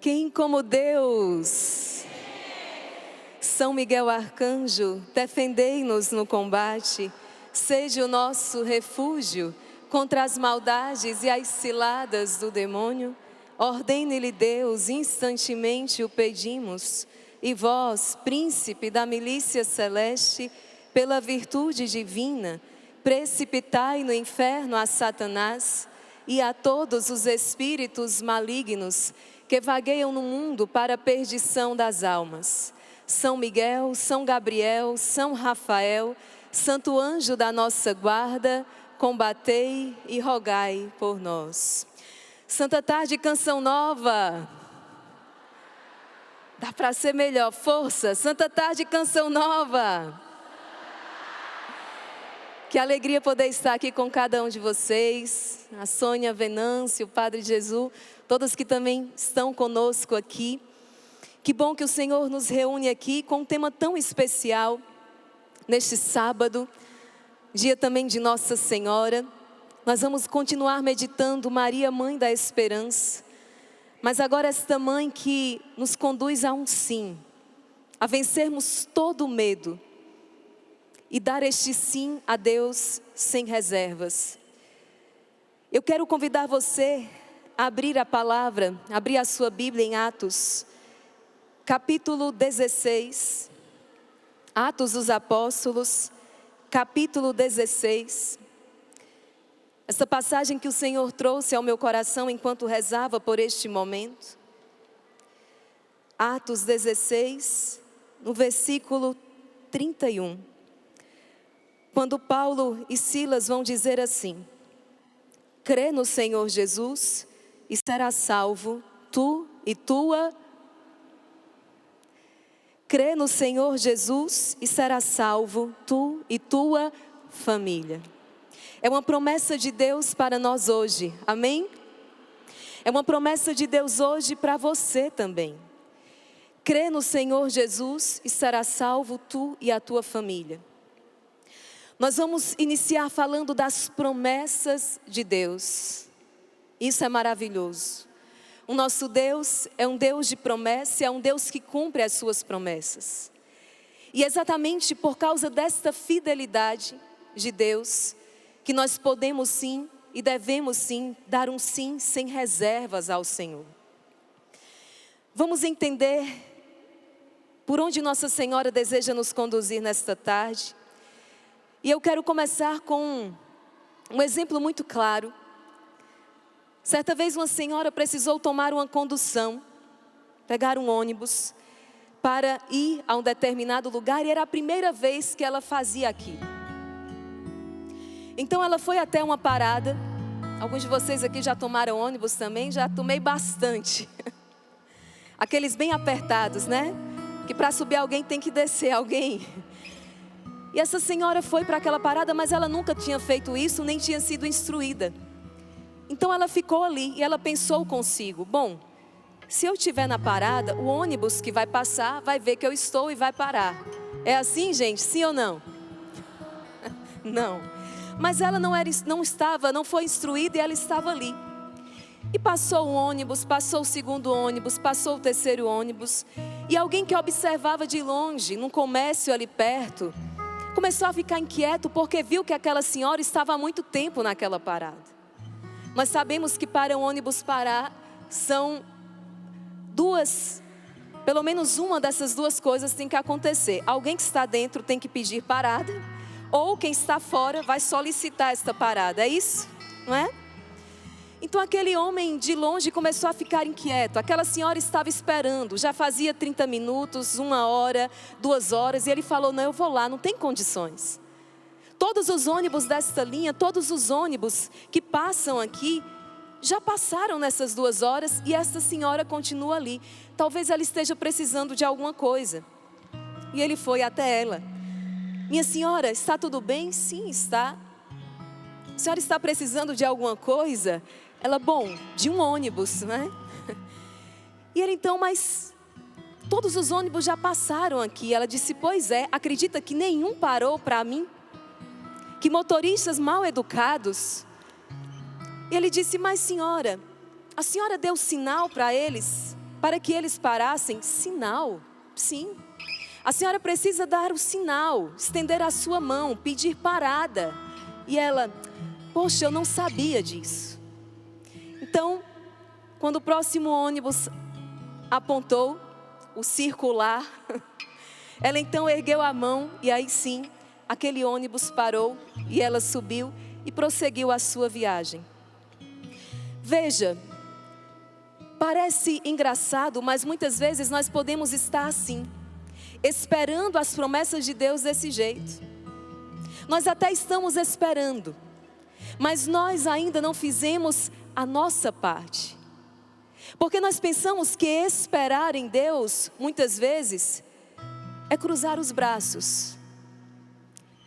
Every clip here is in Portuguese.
Quem como Deus? São Miguel Arcanjo, defendei-nos no combate. Seja o nosso refúgio contra as maldades e as ciladas do demônio. Ordene-lhe Deus, instantemente o pedimos. E vós, príncipe da milícia celeste, pela virtude divina, precipitai no inferno a Satanás e a todos os espíritos malignos que vagueiam no mundo para a perdição das almas. São Miguel, São Gabriel, São Rafael, Santo Anjo da nossa guarda, combatei e rogai por nós. Santa Tarde, Canção Nova. Dá para ser melhor, força. Santa Tarde, Canção Nova. Que alegria poder estar aqui com cada um de vocês. A Sônia, Venâncio, o Padre Jesus, todos que também estão conosco aqui. Que bom que o Senhor nos reúne aqui com um tema tão especial neste sábado, dia também de Nossa Senhora. Nós vamos continuar meditando Maria, Mãe da Esperança, mas agora esta mãe que nos conduz a um sim, a vencermos todo o medo e dar este sim a Deus sem reservas. Eu quero convidar você a abrir a palavra, abrir a sua Bíblia em Atos, capítulo 16, Atos dos Apóstolos, capítulo 16. Essa passagem que o Senhor trouxe ao meu coração enquanto rezava por este momento. Atos 16, no versículo 31. Quando Paulo e Silas vão dizer assim: crê no Senhor Jesus e serás salvo, tu e tua. Crê no Senhor Jesus e serás salvo, tu e tua família. É uma promessa de Deus para nós hoje, amém? É uma promessa de Deus hoje para você também. Crê no Senhor Jesus e serás salvo, tu e a tua família. Nós vamos iniciar falando das promessas de Deus. Isso é maravilhoso. O nosso Deus é um Deus de promessa, é um Deus que cumpre as suas promessas. E exatamente por causa desta fidelidade de Deus, que nós podemos sim e devemos sim dar um sim sem reservas ao Senhor. Vamos entender por onde Nossa Senhora deseja nos conduzir nesta tarde. E eu quero começar com um exemplo muito claro. Certa vez uma senhora precisou tomar uma condução, pegar um ônibus para ir a um determinado lugar e era a primeira vez que ela fazia aquilo. Então ela foi até uma parada. Alguns de vocês aqui já tomaram ônibus também? Já tomei bastante. Aqueles bem apertados, né? Que para subir alguém tem que descer alguém. E essa senhora foi para aquela parada, mas ela nunca tinha feito isso, nem tinha sido instruída. Então ela ficou ali e ela pensou consigo: bom, se eu estiver na parada, o ônibus que vai passar vai ver que eu estou e vai parar. É assim, gente? Sim ou não? Não. Mas ela não foi instruída e ela estava ali. E passou um ônibus, passou o segundo ônibus, passou o terceiro ônibus. E alguém que observava de longe, num comércio ali perto, começou a ficar inquieto porque viu que aquela senhora estava há muito tempo naquela parada. Nós sabemos que para um ônibus parar, são pelo menos uma dessas duas coisas tem que acontecer. Alguém que está dentro tem que pedir parada, ou quem está fora vai solicitar esta parada, é isso? Não é? Então aquele homem de longe começou a ficar inquieto. Aquela senhora estava esperando, já fazia 30 minutos, 1 hora, 2 horas, e ele falou: não, eu vou lá, não tem condições. Todos os ônibus desta linha, todos os ônibus que passam aqui, já passaram nessas 2 horas e esta senhora continua ali. Talvez ela esteja precisando de alguma coisa. E ele foi até ela: minha senhora, está tudo bem? Sim, está. A senhora está precisando de alguma coisa? Ela: bom, de um ônibus, né? E ele: então, mas todos os ônibus já passaram aqui. Ela disse: pois é, acredita que nenhum parou para mim? Que motoristas mal educados. E ele disse: mas senhora, a senhora deu sinal para eles? para que eles parassem, sinal, sim. A senhora precisa dar o sinal, estender a sua mão, pedir parada. E ela, poxa, eu não sabia disso. Então, quando o próximo ônibus apontou o circular, ela então ergueu a mão e aí sim, aquele ônibus parou e ela subiu e prosseguiu a sua viagem. Veja, parece engraçado, mas muitas vezes nós podemos estar assim, esperando as promessas de Deus desse jeito. Nós até estamos esperando, mas nós ainda não fizemos a nossa parte. Porque nós pensamos que esperar em Deus, muitas vezes, é cruzar os braços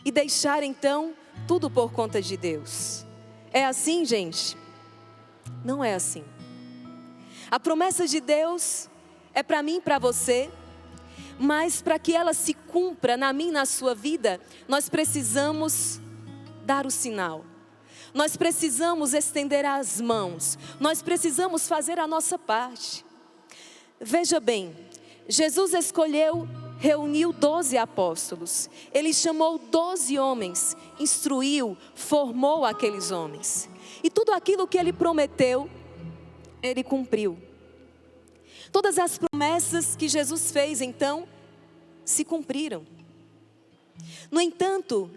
e deixar então tudo por conta de Deus. É assim, gente? Não é assim. A promessa de Deus é para mim e para você, mas para que ela se cumpra na minha e na sua vida, nós precisamos dar o sinal. Nós precisamos estender as mãos. Nós precisamos fazer a nossa parte. Veja bem, Jesus reuniu 12 apóstolos. Ele chamou 12 homens, instruiu, formou aqueles homens. E tudo aquilo que ele prometeu, ele cumpriu. Todas as promessas que Jesus fez, então, se cumpriram. No entanto,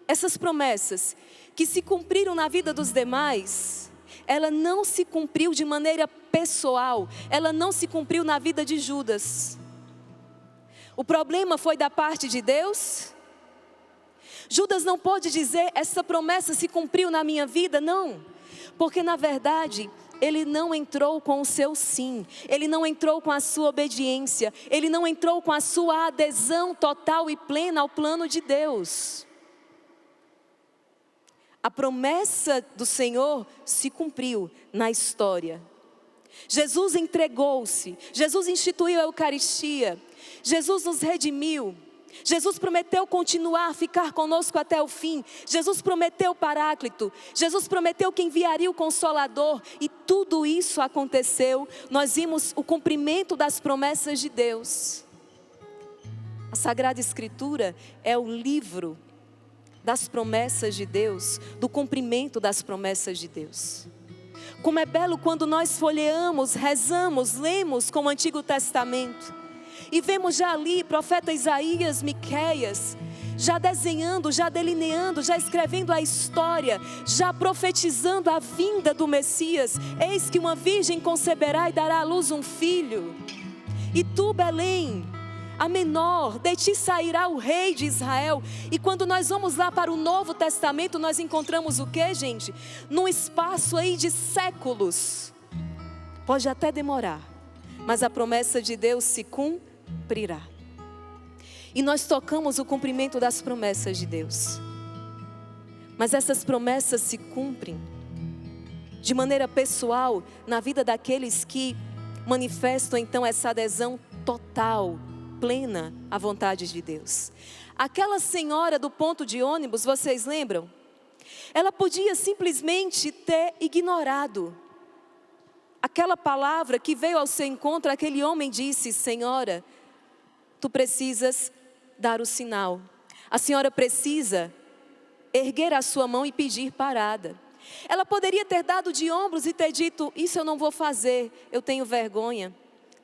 essas promessas que se cumpriram na vida dos demais, ela não se cumpriu de maneira pessoal, ela não se cumpriu na vida de Judas. O problema foi da parte de Deus? Judas não pode dizer, essa promessa se cumpriu na minha vida, não. Porque na verdade, ele não entrou com o seu sim, ele não entrou com a sua obediência, ele não entrou com a sua adesão total e plena ao plano de Deus. A promessa do Senhor se cumpriu na história. Jesus entregou-se, Jesus instituiu a Eucaristia, Jesus nos redimiu, Jesus prometeu continuar a ficar conosco até o fim, Jesus prometeu o Paráclito, Jesus prometeu que enviaria o Consolador, e tudo isso aconteceu. Nós vimos o cumprimento das promessas de Deus. A Sagrada Escritura é o livro das promessas de Deus, do cumprimento das promessas de Deus. Como é belo quando nós folheamos, rezamos, lemos como o Antigo Testamento e vemos já ali profeta Isaías, Miqueias, já desenhando, já delineando, já escrevendo a história, já profetizando a vinda do Messias. Eis que uma virgem conceberá e dará à luz um filho. E tu, Belém, a menor, de ti sairá o rei de Israel. E quando nós vamos lá para o Novo Testamento, nós encontramos o que, gente? Num espaço aí de séculos. Pode até demorar, mas a promessa de Deus se cumprirá. E nós tocamos o cumprimento das promessas de Deus. Mas essas promessas se cumprem de maneira pessoal na vida daqueles que manifestam então essa adesão total, plena à vontade de Deus. Aquela senhora do ponto de ônibus, vocês lembram? Ela podia simplesmente ter ignorado aquela palavra que veio ao seu encontro. Aquele homem disse: Senhora, tu precisas dar o sinal. A senhora precisa erguer a sua mão e pedir parada. Ela poderia ter dado de ombros e ter dito: isso eu não vou fazer, eu tenho vergonha.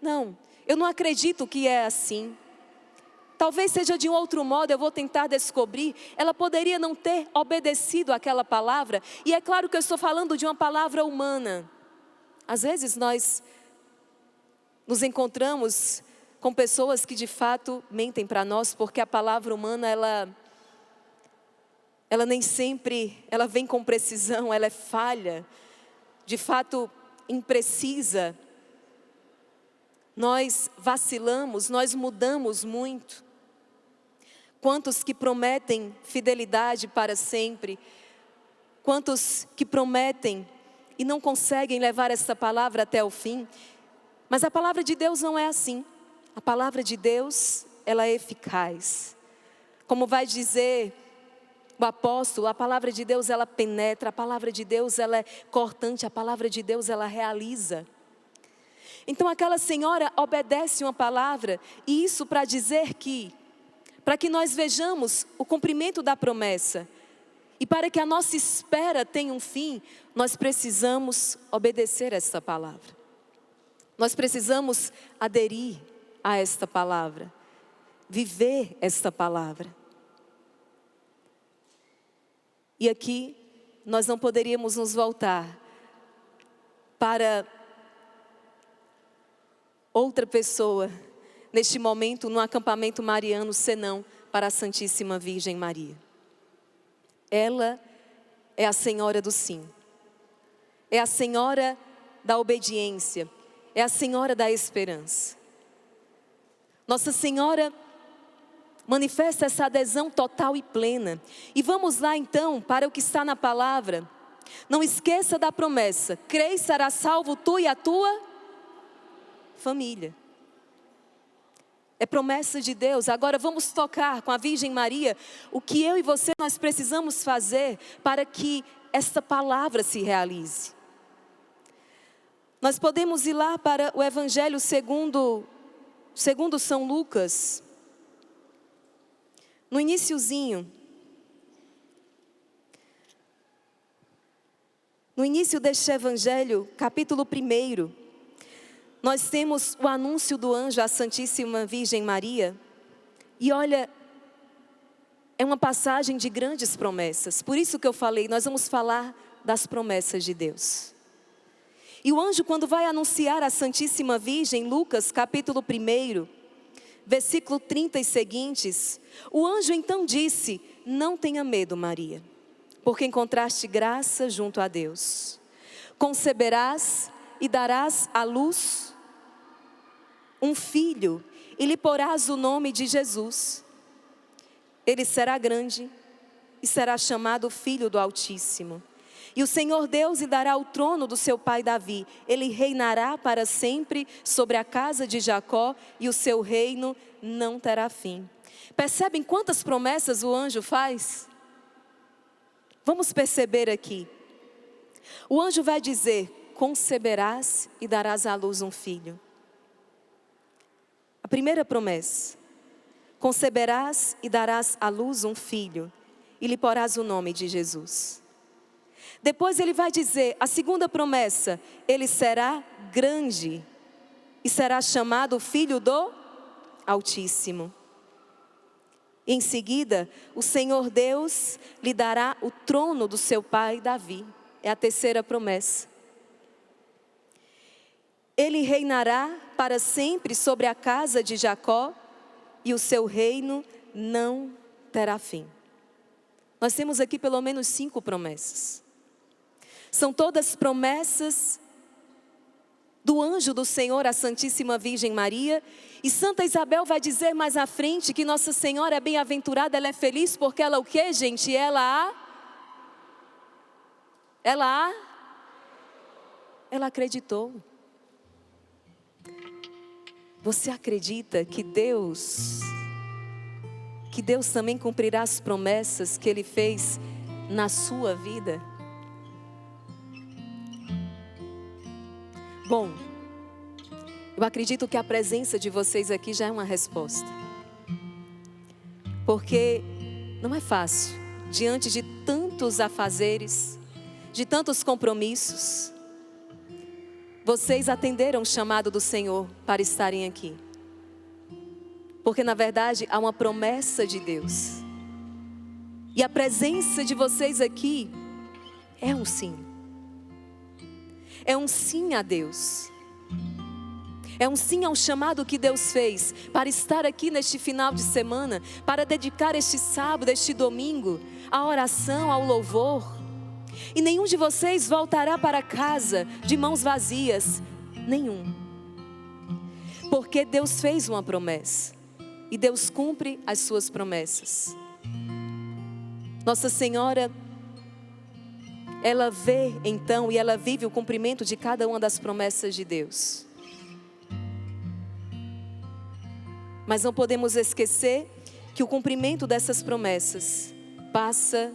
Não, eu não acredito que é assim. Talvez seja de um outro modo, eu vou tentar descobrir. Ela poderia não ter obedecido àquela palavra. E é claro que eu estou falando de uma palavra humana. Às vezes nós nos encontramos com pessoas que de fato mentem para nós, porque a palavra humana, ela nem sempre, ela vem com precisão, ela é falha, de fato imprecisa. Nós vacilamos, nós mudamos muito. Quantos que prometem fidelidade para sempre, quantos que prometem e não conseguem levar essa palavra até o fim. Mas a palavra de Deus não é assim. A palavra de Deus, ela é eficaz. Como vai dizer o apóstolo, a palavra de Deus, ela penetra, a palavra de Deus, ela é cortante, a palavra de Deus, ela realiza. Então aquela senhora obedece uma palavra, e isso para dizer que, para que nós vejamos o cumprimento da promessa, e para que a nossa espera tenha um fim, nós precisamos obedecer esta palavra. Nós precisamos aderir a esta palavra, viver esta palavra. E aqui nós não poderíamos nos voltar para outra pessoa neste momento no acampamento mariano, senão para a Santíssima Virgem Maria. Ela é a Senhora do sim, é a Senhora da obediência, é a Senhora da esperança. Nossa Senhora manifesta essa adesão total e plena. E vamos lá então para o que está na palavra. Não esqueça da promessa: crê e serás salvo tu e a tua família. É promessa de Deus. Agora vamos tocar com a Virgem Maria o que eu e você nós precisamos fazer para que esta palavra se realize. Nós podemos ir lá para o Evangelho segundo São Lucas. No iniciozinho, no início deste Evangelho, capítulo 1, nós temos o anúncio do anjo à Santíssima Virgem Maria. E olha, é uma passagem de grandes promessas. Por isso que eu falei, nós vamos falar das promessas de Deus. E o anjo, quando vai anunciar à Santíssima Virgem, Lucas capítulo 1, versículo 30 e seguintes, o anjo então disse: não tenha medo, Maria, porque encontraste graça junto a Deus. Conceberás e darás à luz um filho, e lhe porás o nome de Jesus. Ele será grande e será chamado Filho do Altíssimo. E o Senhor Deus lhe dará o trono do seu pai Davi. Ele reinará para sempre sobre a casa de Jacó, e o seu reino não terá fim. Percebem quantas promessas o anjo faz? Vamos perceber aqui. O anjo vai dizer: conceberás e darás à luz um filho. A primeira promessa: conceberás e darás à luz um filho, e lhe porás o nome de Jesus. Depois ele vai dizer, a segunda promessa: ele será grande e será chamado Filho do Altíssimo. Em seguida, o Senhor Deus lhe dará o trono do seu pai Davi. É a terceira promessa. Ele reinará para sempre sobre a casa de Jacó, e o seu reino não terá fim. Nós temos aqui pelo menos 5 promessas. São todas promessas do anjo do Senhor à Santíssima Virgem Maria. E Santa Isabel vai dizer mais à frente que Nossa Senhora é bem-aventurada, ela é feliz porque ela o quê, gente? Ela acreditou. Você acredita que Deus também cumprirá as promessas que Ele fez na sua vida? Bom, eu acredito que a presença de vocês aqui já é uma resposta. Porque não é fácil, diante de tantos afazeres, de tantos compromissos, vocês atenderam o chamado do Senhor para estarem aqui. Porque na verdade há uma promessa de Deus. E a presença de vocês aqui é um sim. É um sim a Deus. É um sim ao chamado que Deus fez para estar aqui neste final de semana, para dedicar este sábado, este domingo, à oração, ao louvor. E nenhum de vocês voltará para casa de mãos vazias. Nenhum. Porque Deus fez uma promessa. E Deus cumpre as suas promessas. Nossa Senhora, ela vê então e ela vive o cumprimento de cada uma das promessas de Deus. Mas não podemos esquecer que o cumprimento dessas promessas passa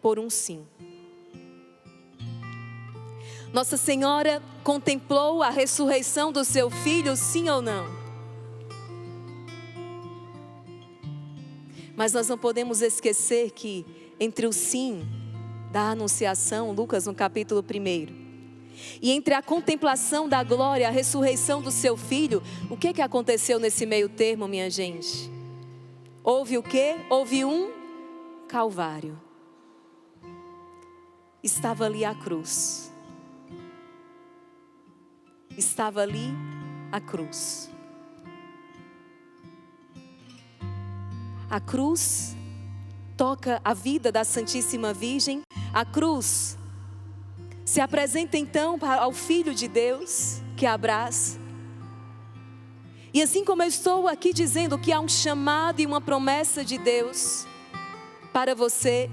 por um sim. Nossa Senhora contemplou a ressurreição do seu filho, sim ou não? Mas nós não podemos esquecer que entre o sim da anunciação, Lucas no capítulo 1, e entre a contemplação da glória, a ressurreição do seu filho, o que aconteceu nesse meio termo, minha gente? Houve o quê? Houve um Calvário. Estava ali a cruz. Estava ali a cruz. A cruz toca a vida da Santíssima Virgem. A cruz se apresenta então ao Filho de Deus, que a abraça. E assim como eu estou aqui dizendo que há um chamado e uma promessa de Deus para você,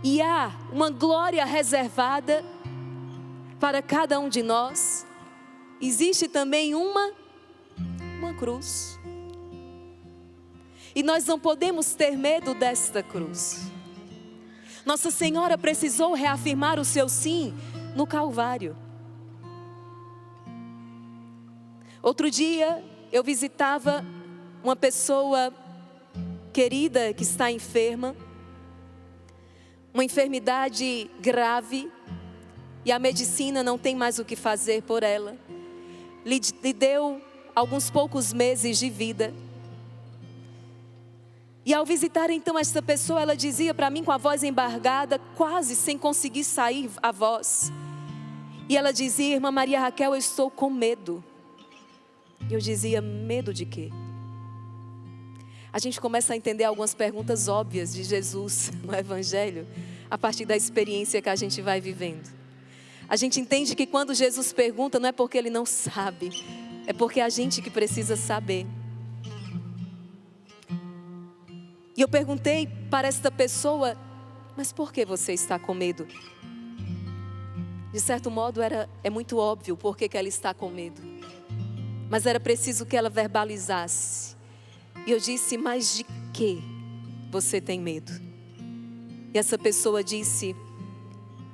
e há uma glória reservada para cada um de nós, existe também uma cruz. E nós não podemos ter medo desta cruz. Nossa Senhora precisou reafirmar o seu sim no Calvário. Outro dia eu visitava uma pessoa querida que está enferma, uma enfermidade grave, e a medicina não tem mais o que fazer por ela. Lhe deu alguns poucos meses de vida. E ao visitar então esta pessoa, ela dizia para mim com a voz embargada, quase sem conseguir sair a voz. E ela dizia: irmã Maria Raquel, eu estou com medo. E eu dizia: medo de quê? A gente começa a entender algumas perguntas óbvias de Jesus no Evangelho, a partir da experiência que a gente vai vivendo. A gente entende que quando Jesus pergunta, não é porque ele não sabe, é porque é a gente que precisa saber. E eu perguntei para esta pessoa: mas por que você está com medo? De certo modo é muito óbvio por que ela está com medo. Mas era preciso que ela verbalizasse. E eu disse: mas de que você tem medo? E essa pessoa disse: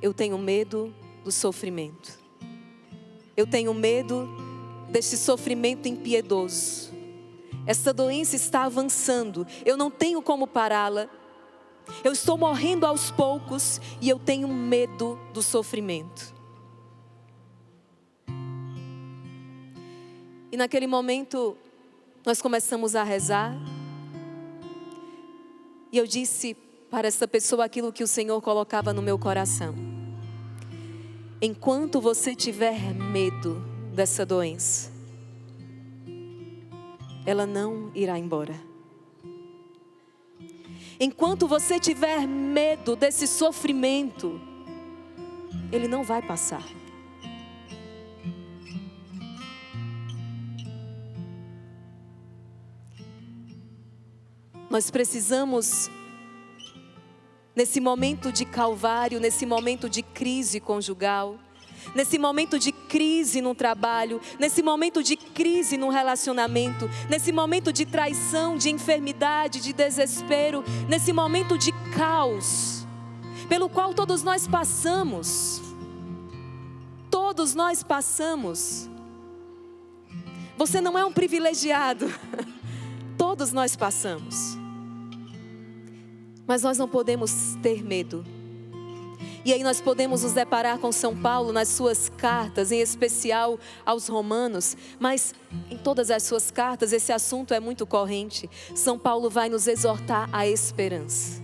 eu tenho medo do sofrimento. Eu tenho medo deste sofrimento impiedoso. Essa doença está avançando, eu não tenho como pará-la. Eu estou morrendo aos poucos e eu tenho medo do sofrimento. E naquele momento, nós começamos a rezar. E eu disse para essa pessoa aquilo que o Senhor colocava no meu coração: enquanto você tiver medo dessa doença, ela não irá embora. Enquanto você tiver medo desse sofrimento, ele não vai passar. Nós precisamos, nesse momento de calvário, nesse momento de crise conjugal, nesse momento de crise no trabalho, nesse momento de crise no relacionamento, nesse momento de traição, de enfermidade, de desespero, nesse momento de caos, pelo qual todos nós passamos. Todos nós passamos. Você não é um privilegiado. Todos nós passamos. Mas nós não podemos ter medo. E aí nós podemos nos deparar com São Paulo nas suas cartas, em especial aos Romanos, mas em todas as suas cartas esse assunto é muito corrente. São Paulo vai nos exortar à esperança.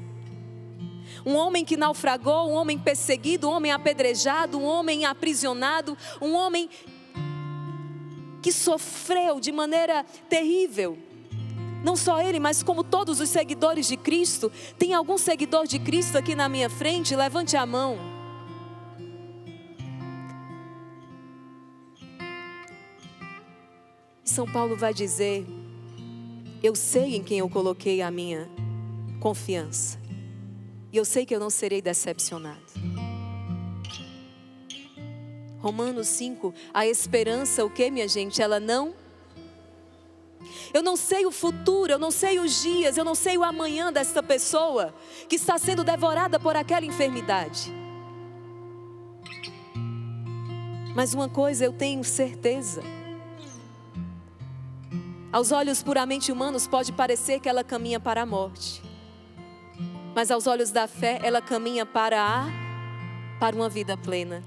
Um homem que naufragou, um homem perseguido, um homem apedrejado, um homem aprisionado, um homem que sofreu de maneira terrível. Não só ele, mas como todos os seguidores de Cristo. Tem algum seguidor de Cristo aqui na minha frente? Levante a mão. São Paulo vai dizer: eu sei em quem eu coloquei a minha confiança. E eu sei que eu não serei decepcionado. Romanos 5, a esperança, o que, minha gente? Ela não... Eu não sei o futuro, eu não sei os dias, eu não sei o amanhã desta pessoa que está sendo devorada por aquela enfermidade. Mas uma coisa eu tenho certeza: aos olhos puramente humanos pode parecer que ela caminha para a morte, mas aos olhos da fé ela caminha para uma vida plena.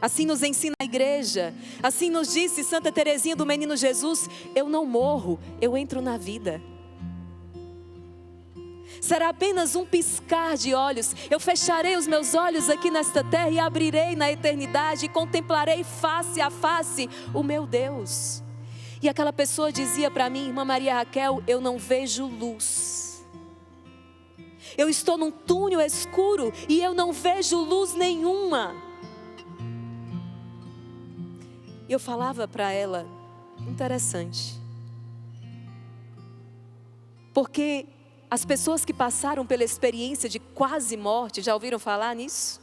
Assim nos ensina a igreja, assim nos disse Santa Teresinha do Menino Jesus: eu não morro, eu entro na vida. Será apenas um piscar de olhos. Eu fecharei os meus olhos aqui nesta terra e abrirei na eternidade e contemplarei face a face o meu Deus. E aquela pessoa dizia para mim: irmã Maria Raquel, eu não vejo luz. Eu estou num túnel escuro e eu não vejo luz nenhuma. E eu falava para ela: interessante, porque as pessoas que passaram pela experiência de quase morte, já ouviram falar nisso?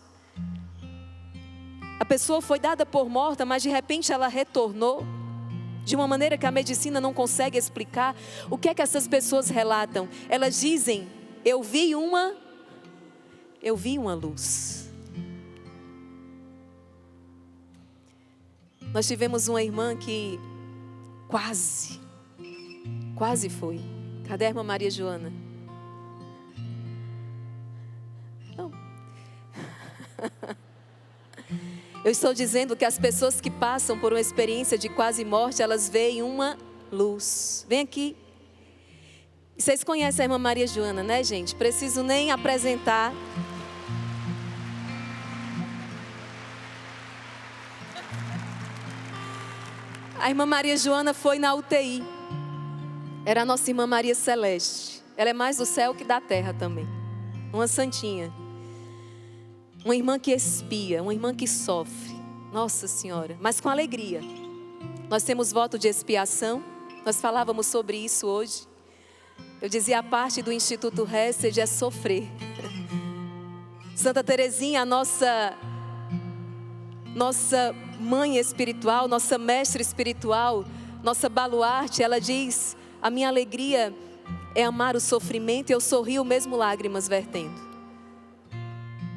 A pessoa foi dada por morta, mas de repente ela retornou, de uma maneira que a medicina não consegue explicar. O que é que essas pessoas relatam? Elas dizem: eu vi uma luz. Nós tivemos uma irmã que quase foi. Cadê a irmã Maria Joana? Não. Eu estou dizendo que as pessoas que passam por uma experiência de quase morte, elas veem uma luz. Vem aqui. Vocês conhecem a irmã Maria Joana, né, gente? Preciso nem apresentar. A irmã Maria Joana foi na UTI. Era a nossa irmã Maria Celeste. Ela é mais do céu que da terra também. Uma santinha. Uma irmã que expia, uma irmã que sofre. Nossa Senhora, mas com alegria. Nós temos voto de expiação. Nós falávamos sobre isso hoje. Eu dizia: a parte do Instituto Hesed é sofrer. Santa Teresinha, a nossa mãe espiritual, nossa mestra espiritual, nossa baluarte, ela diz: a minha alegria é amar o sofrimento e eu sorrio mesmo lágrimas vertendo.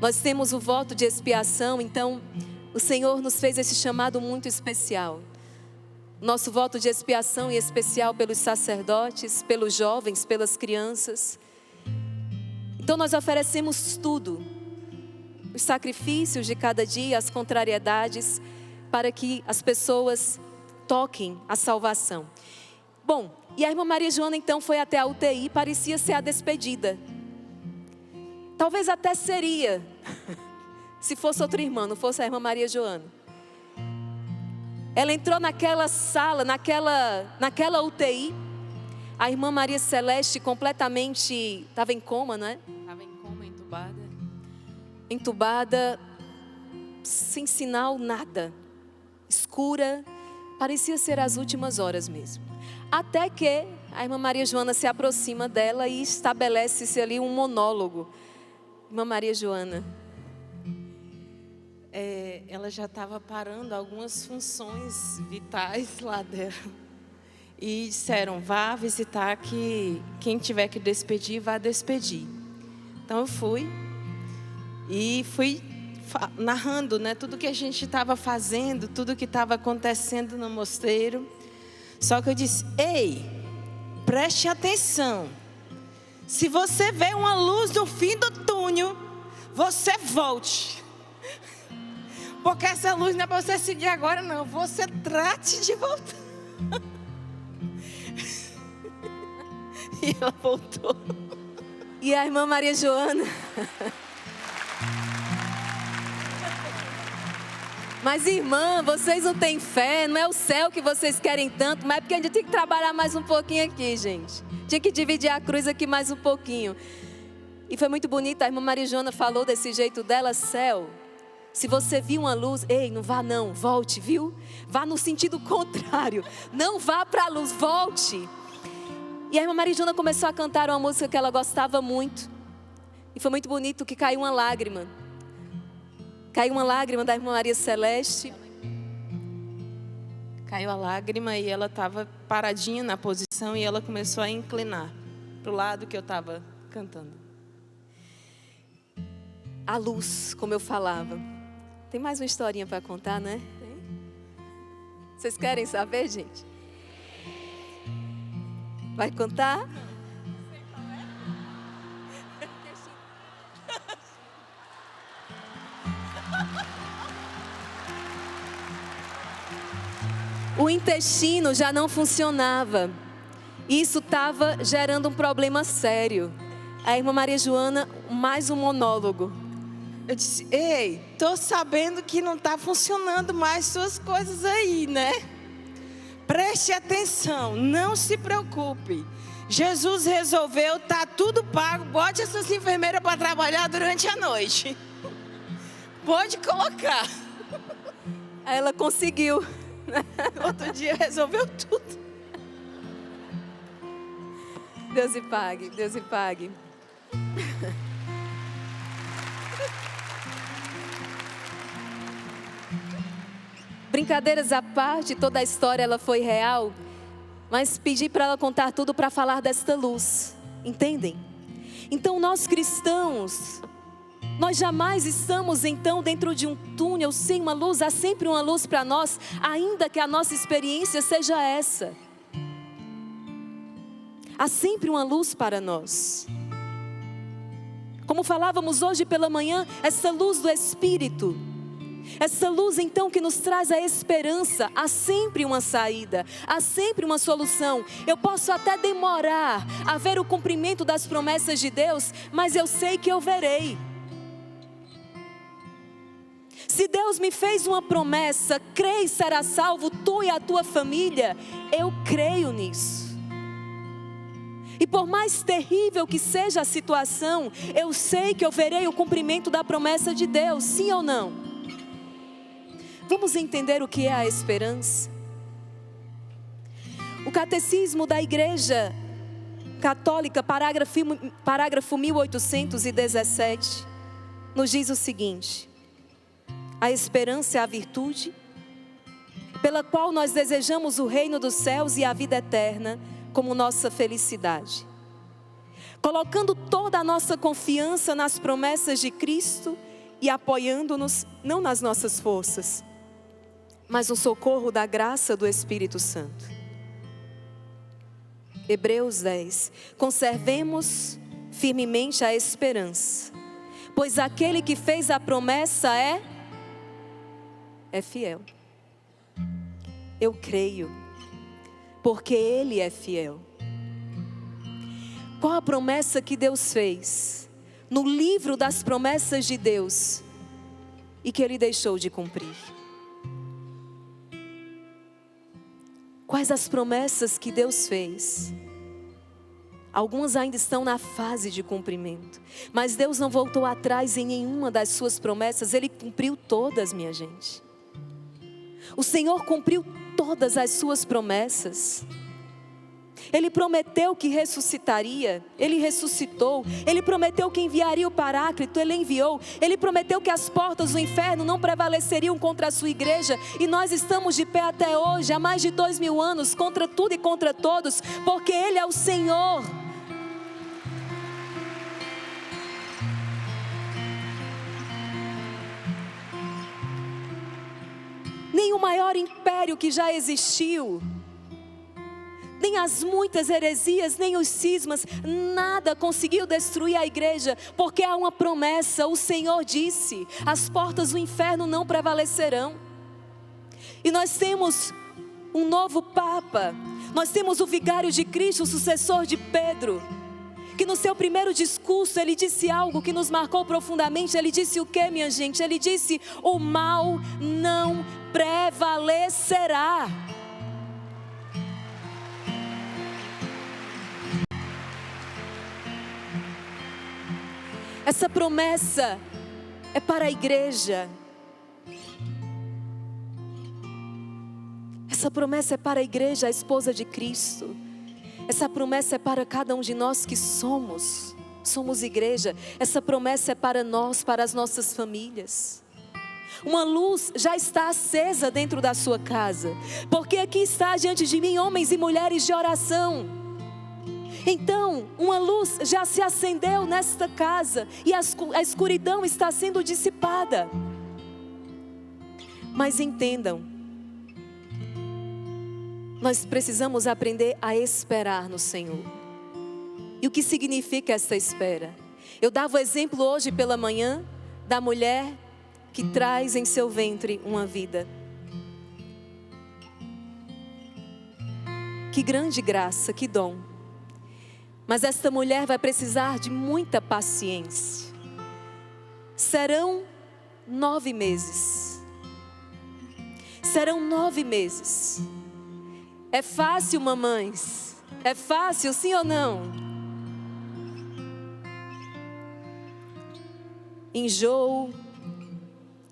Nós temos o voto de expiação, então o Senhor nos fez esse chamado muito especial. Nosso voto de expiação é especial pelos sacerdotes, pelos jovens, pelas crianças. Então nós oferecemos tudo, os sacrifícios de cada dia, as contrariedades, para que as pessoas toquem a salvação. Bom, e a irmã Maria Joana então foi até a UTI, parecia ser a despedida. Talvez até seria, se fosse outra irmã, não fosse a irmã Maria Joana. Ela entrou naquela sala, naquela UTI. A irmã Maria Celeste completamente, estava em coma, não é? Estava em coma, entubada. Entubada, sem sinal, nada. Escura, parecia ser as últimas horas mesmo. Até que a irmã Maria Joana se aproxima dela e estabelece-se ali um monólogo. Irmã Maria Joana. Ela já estava parando algumas funções vitais lá dela. E disseram: vá visitar, que quem tiver que despedir, vá despedir. Então eu fui. E fui narrando, né, tudo que a gente estava fazendo, tudo que estava acontecendo no mosteiro. Só que eu disse: ei, preste atenção. Se você vê uma luz no fim do túnel, você volte. Porque essa luz não é para você seguir agora, não. Você trate de voltar. E ela voltou. E a irmã Maria Joana. Mas irmã, vocês não têm fé, não é o céu que vocês querem tanto, mas é porque a gente tem que trabalhar mais um pouquinho aqui, gente. Tinha que dividir a cruz aqui mais um pouquinho. E foi muito bonito, a irmã Maria Joana falou desse jeito dela: céu, se você viu uma luz, ei, não vá não, volte, viu? Vá no sentido contrário, não vá para a luz, volte. E a irmã Maria Joana começou a cantar uma música que ela gostava muito. E foi muito bonito que caiu uma lágrima. Caiu uma lágrima da irmã Maria Celeste. Caiu a lágrima e ela estava paradinha na posição e ela começou a inclinar para o lado que eu estava cantando. A luz, como eu falava. Tem mais uma historinha para contar, né? Vocês querem saber, gente? Vai contar? O intestino já não funcionava. Isso estava gerando um problema sério. A irmã Maria Joana, mais um monólogo. Eu disse, ei, tô sabendo que não está funcionando mais suas coisas aí, né? Preste atenção, não se preocupe. Jesus resolveu, tá tudo pago, bote essas enfermeiras para trabalhar durante a noite. Pode colocar. Aí ela conseguiu. Outro dia resolveu tudo. Deus lhe pague, Deus lhe pague. Brincadeiras à parte, toda a história ela foi real, mas pedi para ela contar tudo para falar desta luz, entendem? Então nós cristãos, nós jamais estamos então dentro de um túnel sem uma luz. Há sempre uma luz para nós, ainda que a nossa experiência seja essa. Há sempre uma luz para nós. Como falávamos hoje pela manhã, essa luz do Espírito, essa luz então que nos traz a esperança. Há sempre uma saída, há sempre uma solução. Eu posso até demorar a ver o cumprimento das promessas de Deus, mas eu sei que eu verei. Se Deus me fez uma promessa, crê e será salvo tu e a tua família, eu creio nisso. E por mais terrível que seja a situação, eu sei que eu verei o cumprimento da promessa de Deus, sim ou não? Vamos entender o que é a esperança? O Catecismo da Igreja Católica, parágrafo 1817, nos diz o seguinte: a esperança é a virtude pela qual nós desejamos o reino dos céus e a vida eterna como nossa felicidade, colocando toda a nossa confiança nas promessas de Cristo e apoiando-nos não nas nossas forças, mas no socorro da graça do Espírito Santo. Hebreus 10. Conservemos firmemente a esperança, pois aquele que fez a promessa é fiel. Eu creio, porque Ele é fiel. Qual a promessa que Deus fez no livro das promessas de Deus e que Ele deixou de cumprir? Quais as promessas que Deus fez? Algumas ainda estão na fase de cumprimento, mas Deus não voltou atrás em nenhuma das suas promessas. Ele cumpriu todas, minha gente. O Senhor cumpriu todas as suas promessas. Ele prometeu que ressuscitaria, Ele ressuscitou. Ele prometeu que enviaria o Paráclito, Ele enviou. Ele prometeu que as portas do inferno não prevaleceriam contra a sua igreja. E nós estamos de pé até hoje, há mais de 2000 anos, contra tudo e contra todos, porque Ele é o Senhor. Nem o maior império que já existiu, nem as muitas heresias, nem os cismas, nada conseguiu destruir a igreja, porque há uma promessa. O Senhor disse: as portas do inferno não prevalecerão. E nós temos um novo Papa, nós temos o vigário de Cristo, o sucessor de Pedro, que no seu primeiro discurso ele disse algo que nos marcou profundamente. Ele disse o que, minha gente? Ele disse: o mal não prevalecerá. Essa promessa é para a igreja. Essa promessa é para a igreja, a esposa de Cristo. Essa promessa é para cada um de nós que somos igreja. Essa promessa é para nós, para as nossas famílias. Uma luz já está acesa dentro da sua casa, porque aqui está diante de mim homens e mulheres de oração. Então, uma luz já se acendeu nesta casa e a escuridão está sendo dissipada. Mas entendam, nós precisamos aprender a esperar no Senhor. E o que significa essa espera? Eu dava o exemplo hoje pela manhã da mulher que traz em seu ventre uma vida. Que grande graça, que dom. Mas esta mulher vai precisar de muita paciência. Serão 9 meses. Serão 9 meses. É fácil, mamães? É fácil, sim ou não? Enjoo,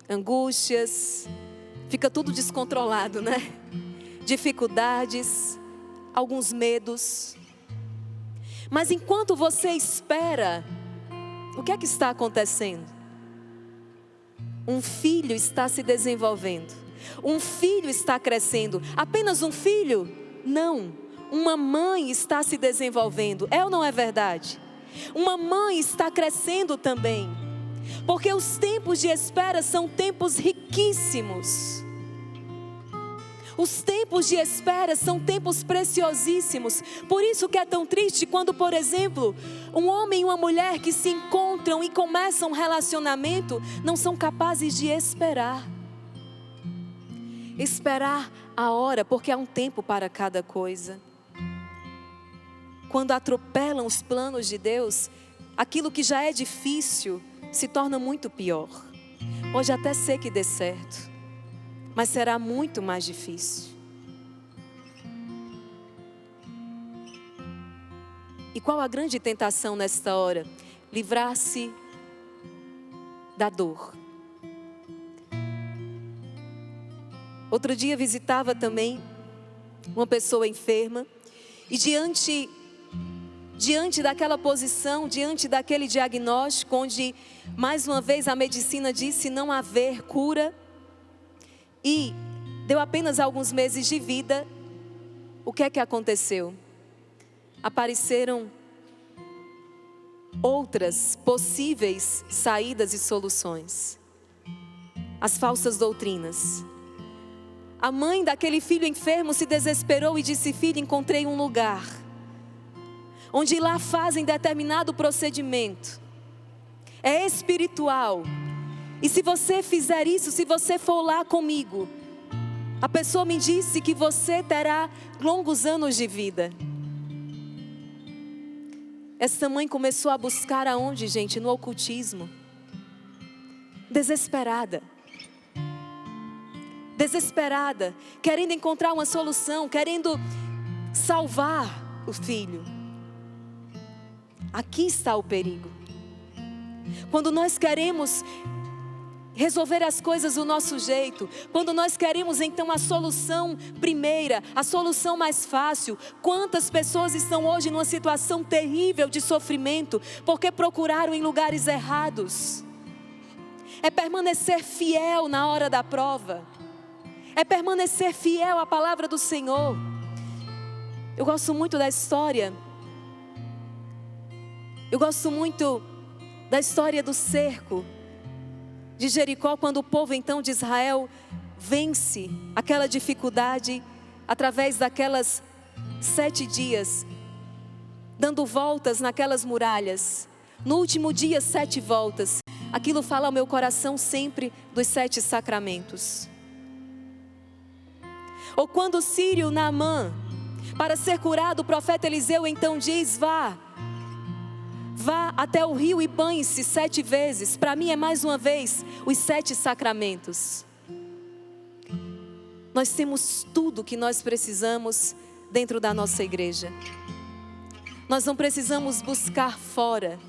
angústias, fica tudo descontrolado, né? Dificuldades, alguns medos. Mas enquanto você espera, o que é que está acontecendo? Um filho está se desenvolvendo. Um filho está crescendo. Apenas um filho? Não. Uma mãe está se desenvolvendo. É ou não é verdade? Uma mãe está crescendo também. Porque os tempos de espera são tempos riquíssimos. Os tempos de espera são tempos preciosíssimos. Por isso que é tão triste quando, por exemplo, um homem e uma mulher que se encontram e começam um relacionamento, não são capazes de esperar. Esperar a hora, porque há um tempo para cada coisa. Quando atropelam os planos de Deus, aquilo que já é difícil se torna muito pior. Pode até ser que dê certo, mas será muito mais difícil. E qual a grande tentação nesta hora? Livrar-se da dor. Outro dia visitava também uma pessoa enferma e diante daquela posição, diante daquele diagnóstico onde mais uma vez a medicina disse não haver cura e deu apenas alguns meses de vida, o que é que aconteceu? Apareceram outras possíveis saídas e soluções. As falsas doutrinas. A mãe daquele filho enfermo se desesperou e disse: filho, encontrei um lugar onde lá fazem determinado procedimento. É espiritual. E se você fizer isso, se você for lá comigo, a pessoa me disse que você terá longos anos de vida. Essa mãe começou a buscar aonde, gente? No ocultismo. Desesperada. Desesperada, querendo encontrar uma solução, querendo salvar o filho. Aqui está o perigo. Quando nós queremos resolver as coisas do nosso jeito, quando nós queremos então a solução primeira, a solução mais fácil. Quantas pessoas estão hoje numa situação terrível de sofrimento, porque procuraram em lugares errados. É permanecer fiel na hora da prova. É permanecer fiel à palavra do Senhor. Eu gosto muito da história. Eu gosto muito da história do cerco de Jericó, quando o povo então de Israel vence aquela dificuldade através daquelas 7 dias, dando voltas naquelas muralhas. No último dia, 7 voltas. Aquilo fala ao meu coração sempre dos 7 sacramentos. Ou quando o sírio Naamã, para ser curado, o profeta Eliseu então diz: vá até o rio e banhe-se 7 vezes. Para mim é mais uma vez os 7 sacramentos. Nós temos tudo o que nós precisamos dentro da nossa igreja. Nós não precisamos buscar fora,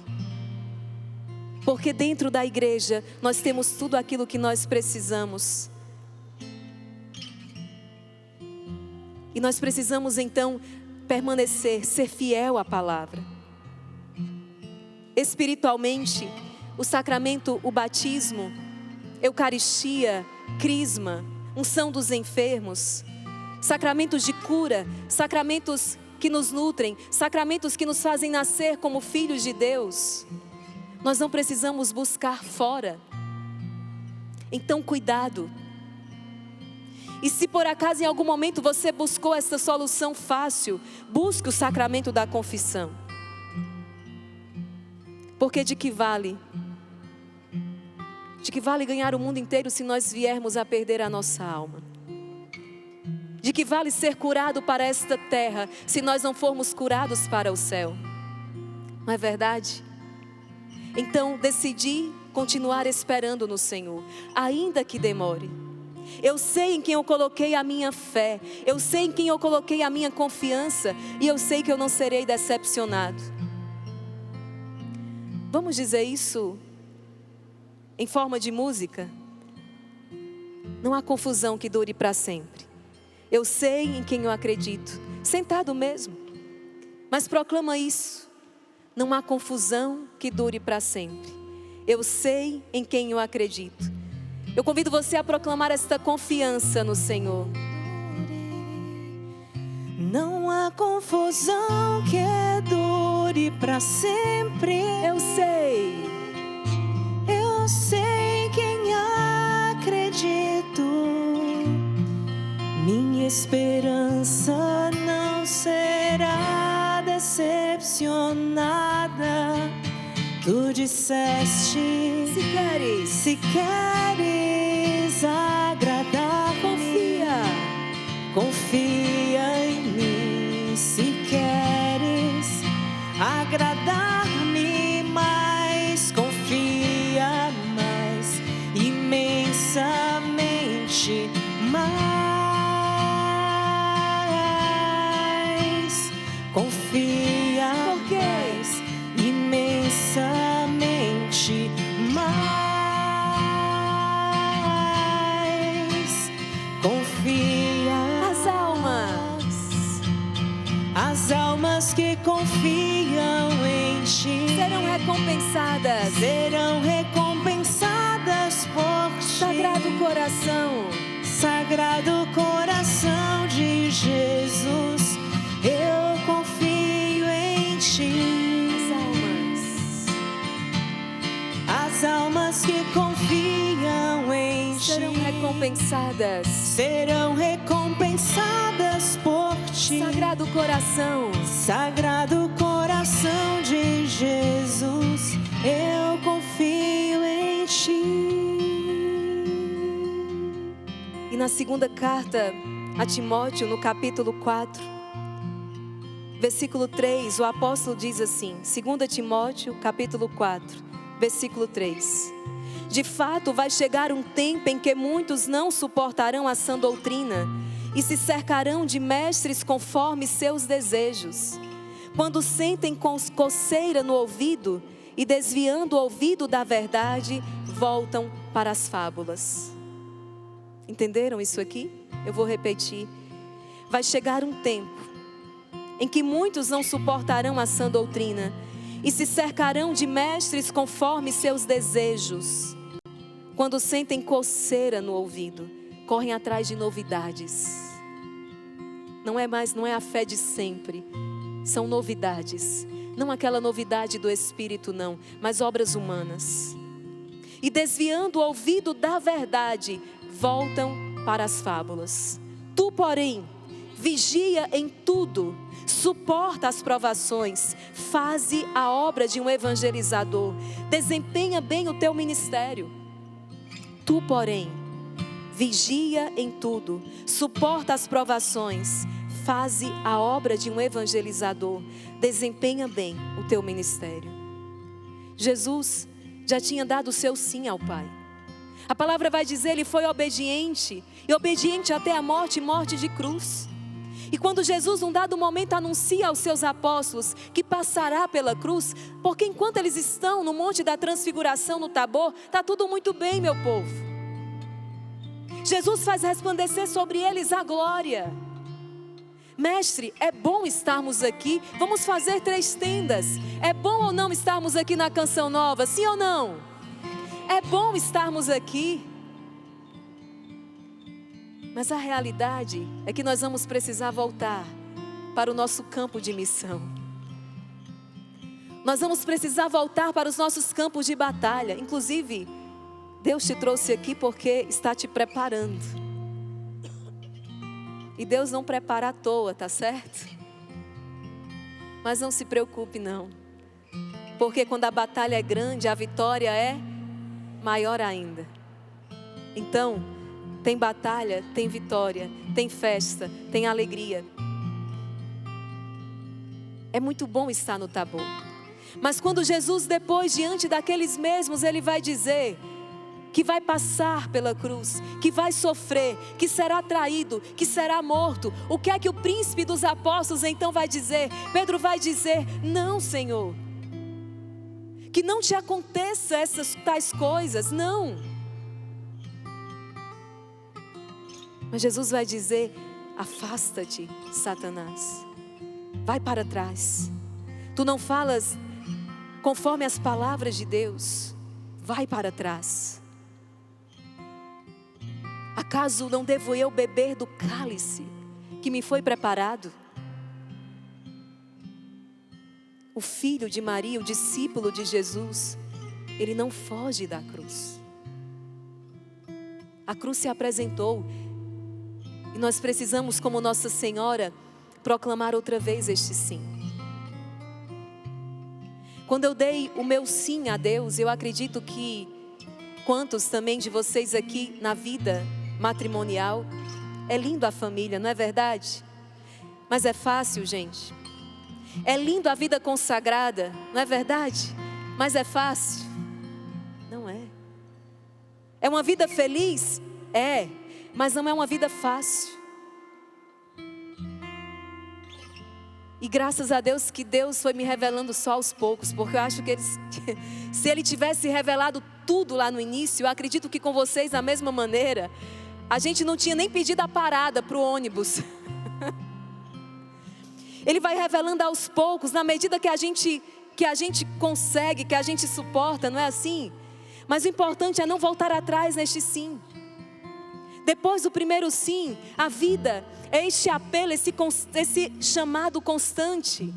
porque dentro da igreja nós temos tudo aquilo que nós precisamos. E nós precisamos então permanecer, ser fiel à palavra. Espiritualmente, o sacramento, o batismo, Eucaristia, Crisma, unção dos enfermos, sacramentos de cura, sacramentos que nos nutrem, sacramentos que nos fazem nascer como filhos de Deus. Nós não precisamos buscar fora. Então cuidado, E se por acaso em algum momento você buscou essa solução fácil, busque o sacramento da confissão. Porque de que vale? De que vale ganhar o mundo inteiro se nós viermos a perder a nossa alma? De que vale ser curado para esta terra se nós não formos curados para o céu? Não é verdade? Então decidi continuar esperando no Senhor, ainda que demore. Eu sei em quem eu coloquei a minha fé, eu sei em quem eu coloquei a minha confiança, e eu sei que eu não serei decepcionado. Vamos dizer isso em forma de música? Não há confusão que dure para sempre. Eu sei em quem eu acredito, sentado mesmo, mas proclama isso. Não há confusão que dure para sempre. Eu sei em quem eu acredito. Eu convido você a proclamar esta confiança no Senhor. Não há confusão que dure para sempre. Eu sei em quem acredito. Minha esperança não será decepcionada. Tu disseste, se queres agradar-me, confia em mim. Se queres agradar-me mais, confia mais, imensamente mais, confia mais, imensamente mais, confia. As almas que confiam em ti serão recompensadas por ti. Sagrado coração de Jesus, eu confio em ti. As almas que confiam em ti serão recompensadas por ti. Sagrado coração de Jesus, eu confio em ti. E na segunda carta a Timóteo, no capítulo 4, versículo 3, o apóstolo diz assim, 2 Timóteo, capítulo 4, versículo 3. De fato, vai chegar um tempo em que muitos não suportarão a sã doutrina e se cercarão de mestres conforme seus desejos. Quando sentem coceira no ouvido e desviando o ouvido da verdade, voltam para as fábulas. Entenderam isso aqui? Eu vou repetir. Vai chegar um tempo em que muitos não suportarão a sã doutrina e se cercarão de mestres conforme seus desejos. Quando sentem coceira no ouvido, correm atrás de novidades. Não é a fé de sempre, são novidades. Não aquela novidade do Espírito não, mas obras humanas. E desviando o ouvido da verdade, voltam para as fábulas. Tu, porém, vigia em tudo, suporta as provações, faze a obra de um evangelizador, desempenha bem o teu ministério. Tu, porém, vigia em tudo, suporta as provações, faze a obra de um evangelizador, desempenha bem o teu ministério. Jesus já tinha dado o seu sim ao Pai. A palavra vai dizer, ele foi obediente, e obediente até a morte, morte de cruz. E quando Jesus, num dado momento, anuncia aos seus apóstolos que passará pela cruz, porque enquanto eles estão no Monte da Transfiguração, no Tabor, está tudo muito bem, meu povo. Jesus faz resplandecer sobre eles a glória. Mestre, é bom estarmos aqui, vamos fazer 3 tendas. É bom ou não estarmos aqui na Canção Nova, sim ou não? É bom estarmos aqui. Mas a realidade é que nós vamos precisar voltar para o nosso campo de missão. Nós vamos precisar voltar para os nossos campos de batalha. Inclusive, Deus te trouxe aqui porque está te preparando. E Deus não prepara à toa, tá certo? Mas não se preocupe não. Porque quando a batalha é grande, a vitória é maior ainda. Então, tem batalha, tem vitória, tem festa, tem alegria. É muito bom estar no Tabor. Mas quando Jesus, depois, diante daqueles mesmos, ele vai dizer que vai passar pela cruz, que vai sofrer, que será traído, que será morto. O que é que o príncipe dos apóstolos então vai dizer? Pedro vai dizer: não, Senhor, que não te aconteça essas tais coisas, não. Mas Jesus vai dizer: afasta-te, Satanás, vai para trás. Tu não falas conforme as palavras de Deus, vai para trás. Acaso não devo eu beber do cálice que me foi preparado? O filho de Maria, o discípulo de Jesus, ele não foge da cruz. A cruz se apresentou e nós precisamos, como Nossa Senhora, proclamar outra vez este sim. Quando eu dei o meu sim a Deus, eu acredito que quantos também de vocês aqui na vida matrimonial, é lindo a família, não é verdade? Mas é fácil, gente. É lindo a vida consagrada, não é verdade? Mas é fácil? Não é. É uma vida feliz? É, mas não é uma vida fácil. E graças a Deus que Deus foi me revelando só aos poucos, porque eu acho que se Ele tivesse revelado tudo lá no início, eu acredito que com vocês da mesma maneira, a gente não tinha nem pedido a parada para o ônibus. Ele vai revelando aos poucos, na medida que a gente consegue, que a gente suporta, não é assim? Mas o importante é não voltar atrás neste sim. Depois do primeiro sim, a vida é este apelo, esse chamado constante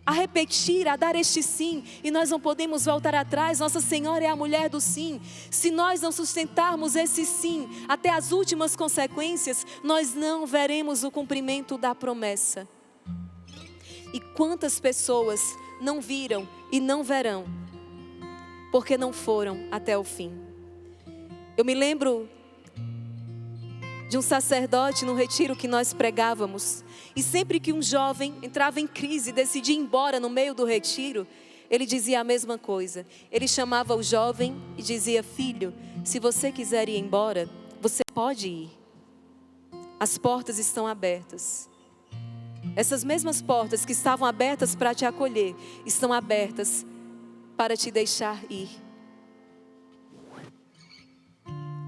a repetir, a dar este sim, e nós não podemos voltar atrás. Nossa Senhora é a mulher do sim. Se nós não sustentarmos esse sim até as últimas consequências, nós não veremos o cumprimento da promessa. E quantas pessoas não viram e não verão, porque não foram até o fim. Eu me lembro de um sacerdote no retiro que nós pregávamos. E sempre que um jovem entrava em crise e decidia ir embora no meio do retiro, ele dizia a mesma coisa. Ele chamava o jovem e dizia: filho, se você quiser ir embora, você pode ir. As portas estão abertas. Essas mesmas portas que estavam abertas para te acolher, estão abertas para te deixar ir.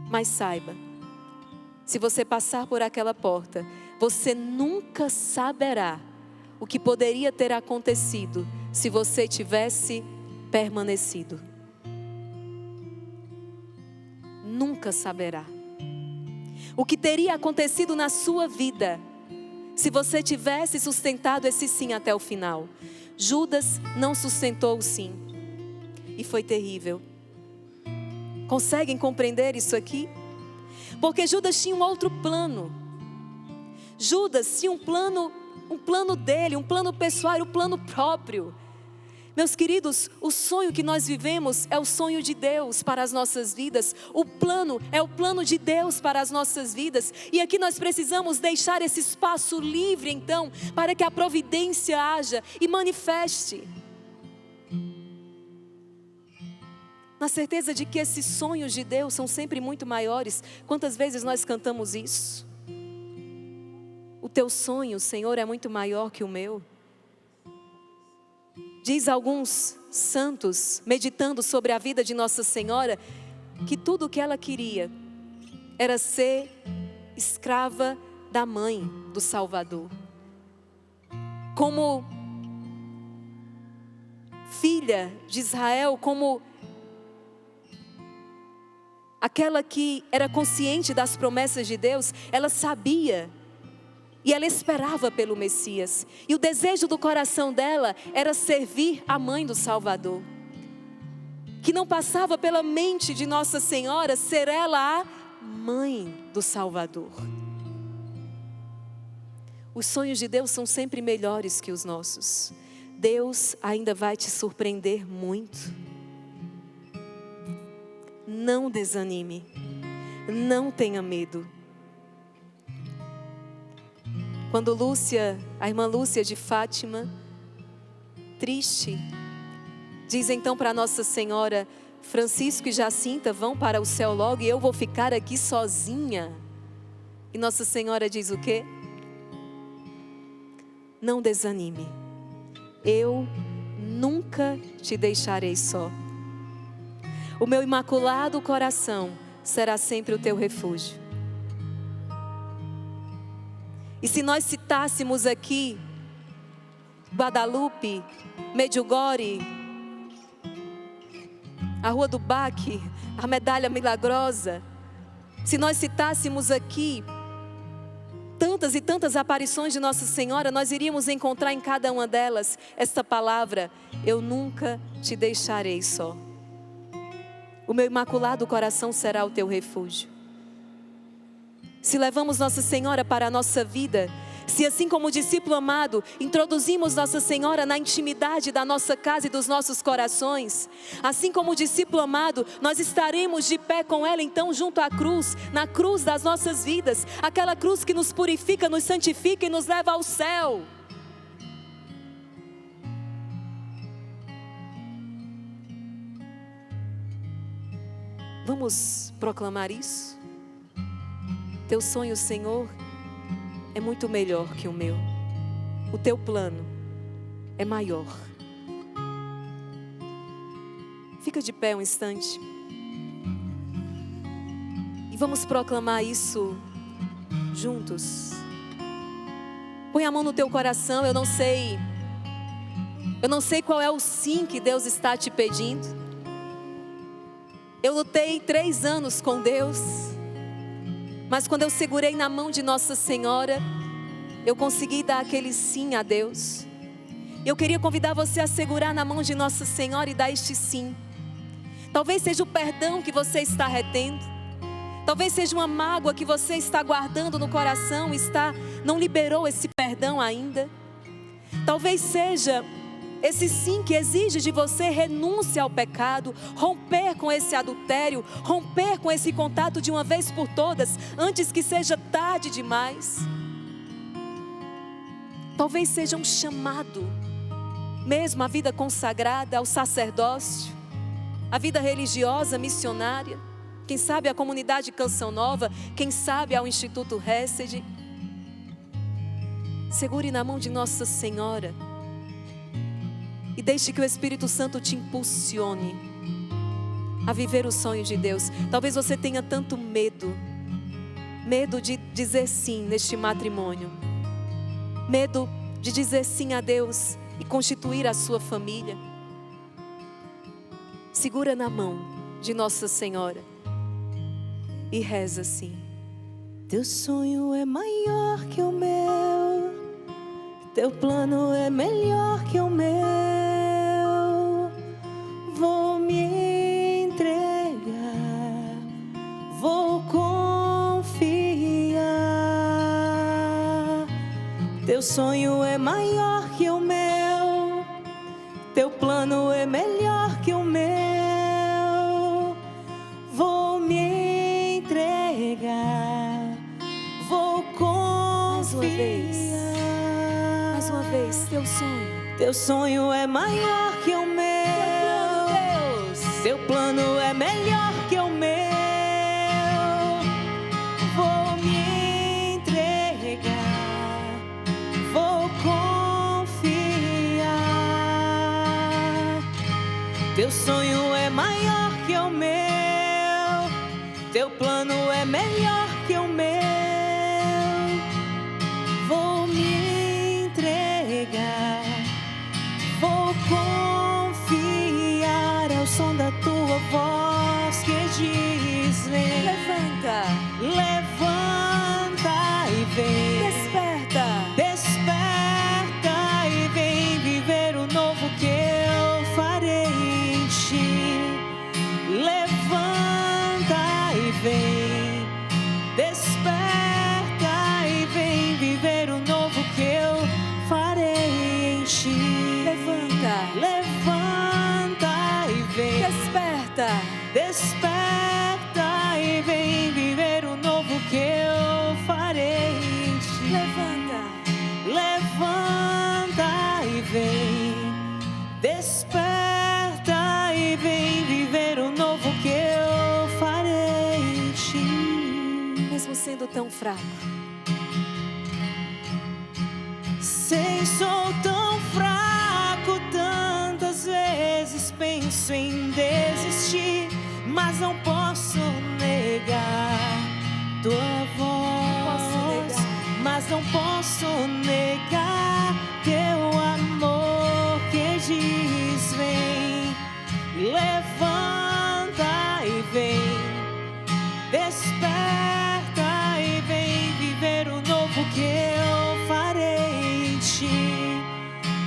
Mas saiba, se você passar por aquela porta, você nunca saberá o que poderia ter acontecido se você tivesse permanecido. Nunca saberá o que teria acontecido na sua vida se você tivesse sustentado esse sim até o final. Judas não sustentou o sim e foi terrível. Conseguem compreender isso aqui? Porque Judas tinha um outro plano. Judas tinha um plano dele, um plano pessoal, um plano próprio. Meus queridos, o sonho que nós vivemos é o sonho de Deus para as nossas vidas. O plano é o plano de Deus para as nossas vidas. E aqui nós precisamos deixar esse espaço livre, então, para que a providência haja e manifeste. Na certeza de que esses sonhos de Deus são sempre muito maiores. Quantas vezes nós cantamos isso? O teu sonho, Senhor, é muito maior que o meu. Diz alguns santos, meditando sobre a vida de Nossa Senhora, que tudo o que ela queria era ser escrava da mãe do Salvador. Como filha de Israel, como aquela que era consciente das promessas de Deus, ela sabia e ela esperava pelo Messias. E o desejo do coração dela era servir a mãe do Salvador. Que não passava pela mente de Nossa Senhora ser ela a mãe do Salvador. Os sonhos de Deus são sempre melhores que os nossos. Deus ainda vai te surpreender muito. Não desanime. Não tenha medo. Quando a irmã Lúcia de Fátima, triste, diz então para Nossa Senhora: Francisco e Jacinta vão para o céu logo e eu vou ficar aqui sozinha. E Nossa Senhora diz o quê? Não desanime. Eu nunca te deixarei só. O meu imaculado coração será sempre o teu refúgio. E se nós citássemos aqui Guadalupe, Medjugorje, a Rua do Baque, a Medalha Milagrosa, se nós citássemos aqui tantas e tantas aparições de Nossa Senhora, nós iríamos encontrar em cada uma delas esta palavra: eu nunca te deixarei só. O meu imaculado coração será o teu refúgio. Se levamos Nossa Senhora para a nossa vida, se assim como o discípulo amado, introduzimos Nossa Senhora na intimidade da nossa casa e dos nossos corações, assim como o discípulo amado, nós estaremos de pé com ela então junto à cruz, na cruz das nossas vidas, aquela cruz que nos purifica, nos santifica e nos leva ao céu. Vamos proclamar isso? Teu sonho, Senhor, é muito melhor que o meu. O teu plano é maior. Fica de pé um instante. E vamos proclamar isso juntos. Põe a mão no teu coração. Eu não sei qual é o sim que Deus está te pedindo. Eu lutei 3 anos com Deus. Mas quando eu segurei na mão de Nossa Senhora, eu consegui dar aquele sim a Deus. Eu queria convidar você a segurar na mão de Nossa Senhora e dar este sim. Talvez seja o perdão que você está retendo. Talvez seja uma mágoa que você está guardando no coração, não liberou esse perdão ainda. Talvez seja esse sim que exige de você renúncia ao pecado, romper com esse adultério, romper com esse contato de uma vez por todas, antes que seja tarde demais. Talvez seja um chamado, mesmo a vida consagrada ao sacerdócio, a vida religiosa, missionária, quem sabe a comunidade Canção Nova, quem sabe ao Instituto Hesed. Segure na mão de Nossa Senhora e deixe que o Espírito Santo te impulsione a viver o sonho de Deus. Talvez você tenha tanto medo de dizer sim neste matrimônio, medo de dizer sim a Deus e constituir a sua família. Segura na mão de Nossa Senhora e reza assim: teu sonho é maior que o meu, teu plano é melhor que o meu. Vou me entregar, vou confiar. Teu sonho é maior que o meu, teu plano é melhor que o meu. Vou me entregar, vou confiar. Mais uma vez, teu sonho é maior que o meu. Teu plano é melhor que o meu. Vou me entregar, vou confiar. Teu sonho é maior que o meu. Teu plano é melhor que o meu. Vou me entregar, vou confiar ao som da tua voz que diz: vem, levanta, levanta e vem, desperta, desperta e vem viver o novo que eu farei em ti. Levanta e vem, desperta Levanta e vem, desperta e vem viver o novo que eu farei em ti. Mesmo sendo tão fraco, sei, sou tão fraco, tantas vezes penso em desistir, mas não posso negar tua voz, mas não posso negar teu amor que diz vem, levanta e vem, desperta e vem viver o novo que eu farei em ti.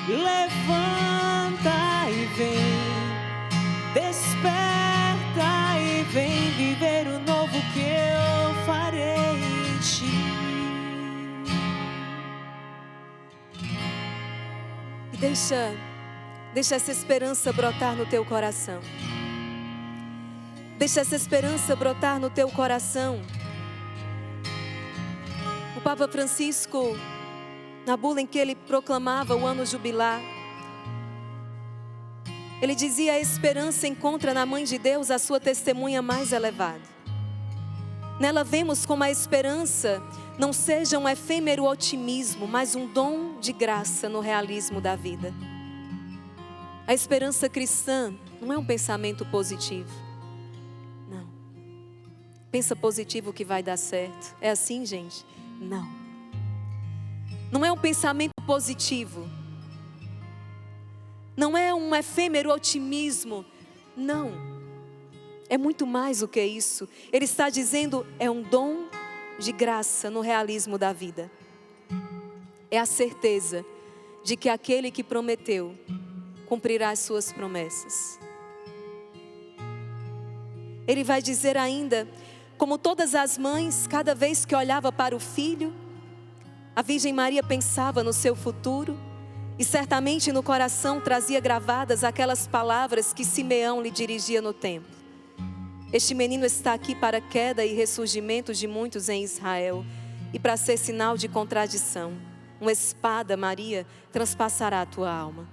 Levanta e vem, desperta e vem viver o novo que eu farei em ti. e deixa essa esperança brotar no teu coração. Deixa essa esperança brotar no teu coração. O Papa Francisco, na bula em que ele proclamava o ano jubilar, ele dizia: a esperança encontra na Mãe de Deus a sua testemunha mais elevada. Nela vemos como a esperança não seja um efêmero otimismo, mas um dom de graça no realismo da vida. A esperança cristã não é um pensamento positivo. Não. Pensa positivo que vai dar certo. É assim, gente? Não. Não é um pensamento positivo. Não é um efêmero otimismo. Não. É muito mais do que isso. Ele está dizendo, é um dom de graça no realismo da vida. É a certeza de que aquele que prometeu cumprirá as suas promessas. Ele vai dizer ainda, como todas as mães, cada vez que olhava para o filho, a Virgem Maria pensava no seu futuro e certamente no coração trazia gravadas aquelas palavras que Simeão lhe dirigia no templo. Este menino está aqui para a queda e ressurgimento de muitos em Israel e para ser sinal de contradição. Uma espada, Maria, transpassará a tua alma.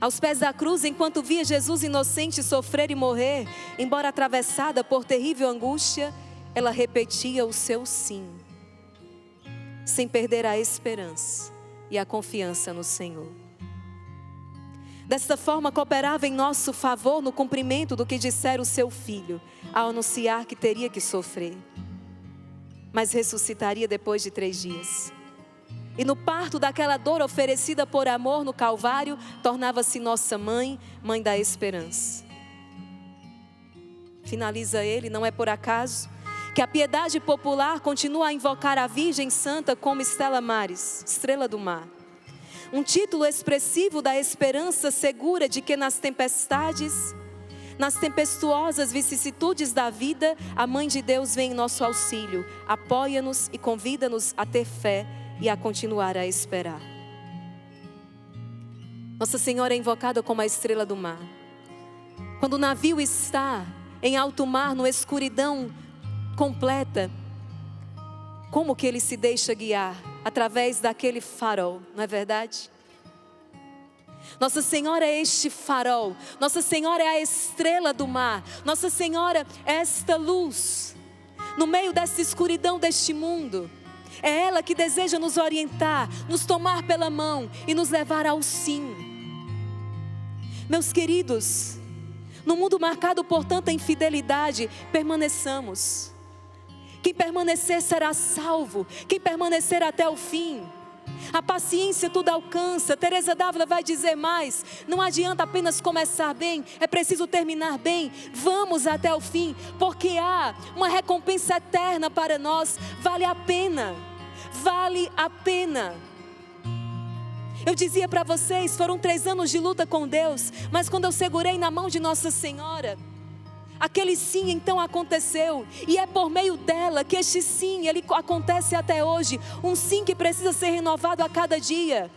Aos pés da cruz, enquanto via Jesus inocente sofrer e morrer, embora atravessada por terrível angústia, ela repetia o seu sim, sem perder a esperança e a confiança no Senhor. Desta forma, cooperava em nosso favor no cumprimento do que dissera o seu filho, ao anunciar que teria que sofrer, mas ressuscitaria depois de 3 dias. E no parto daquela dor oferecida por amor no Calvário, tornava-se nossa mãe, mãe da esperança. Finaliza ele, não é por acaso que a piedade popular continua a invocar a Virgem Santa como Stella Maris, estrela do mar. Um título expressivo da esperança segura de que nas tempestades, nas tempestuosas vicissitudes da vida, a Mãe de Deus vem em nosso auxílio, apoia-nos e convida-nos a ter fé e a continuar a esperar. Nossa Senhora é invocada como a estrela do mar. Quando o navio está em alto mar, numa escuridão completa, como que ele se deixa guiar? Através daquele farol, não é verdade? Nossa Senhora é este farol, Nossa Senhora é a estrela do mar, Nossa Senhora é esta luz, no meio dessa escuridão deste mundo. É ela que deseja nos orientar, nos tomar pela mão e nos levar ao sim. Meus queridos, no mundo marcado por tanta infidelidade, permaneçamos. Quem permanecer será salvo, quem permanecer até o fim. A paciência tudo alcança. Teresa d'Ávila vai dizer mais: não adianta apenas começar bem, é preciso terminar bem. Vamos até o fim, porque há uma recompensa eterna para nós. Vale a pena, vale a pena. Eu dizia para vocês, foram 3 anos de luta com Deus, mas quando eu segurei na mão de Nossa Senhora, aquele sim então aconteceu, e é por meio dela que este sim, ele acontece até hoje, um sim que precisa ser renovado a cada dia.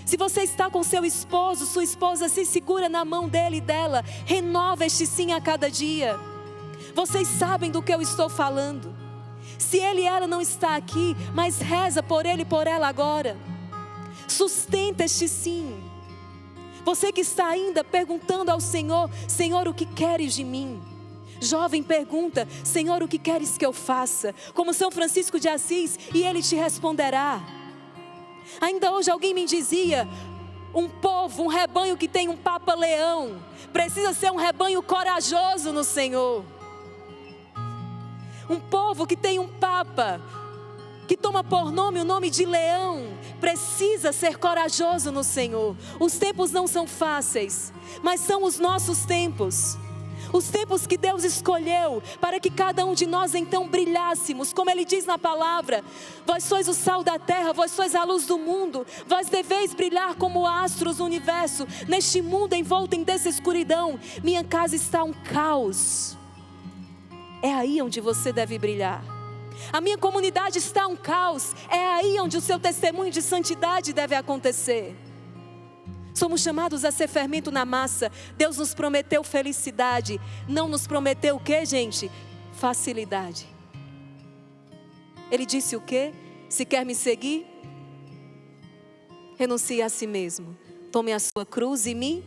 Se você está com seu esposo, sua esposa, se segura na mão dele e dela, renova este sim a cada dia. Vocês sabem do que eu estou falando. Se ele e ela não está aqui, mas reza por ele e por ela agora. Sustenta este sim. Você que está ainda perguntando ao Senhor: Senhor, o que queres de mim? Jovem, pergunta: Senhor, o que queres que eu faça? Como São Francisco de Assis, e ele te responderá. Ainda hoje alguém me dizia: um povo, um rebanho que tem um Papa Leão, precisa ser um rebanho corajoso no Senhor. Um povo que tem um Papa, que toma por nome o nome de Leão, precisa ser corajoso no Senhor. Os tempos não são fáceis, mas são os nossos tempos. Os tempos que Deus escolheu para que cada um de nós então brilhássemos, como Ele diz na palavra: vós sois o sal da terra, vós sois a luz do mundo, vós deveis brilhar como astros no universo, neste mundo envolto em densa escuridão. Minha casa está um caos. É aí onde você deve brilhar. A minha comunidade está um caos. É aí onde o seu testemunho de santidade deve acontecer. Somos chamados a ser fermento na massa. Deus nos prometeu felicidade. Não nos prometeu o quê, gente? Facilidade. Ele disse o quê? Se quer me seguir, renuncie a si mesmo. Tome a sua cruz e me...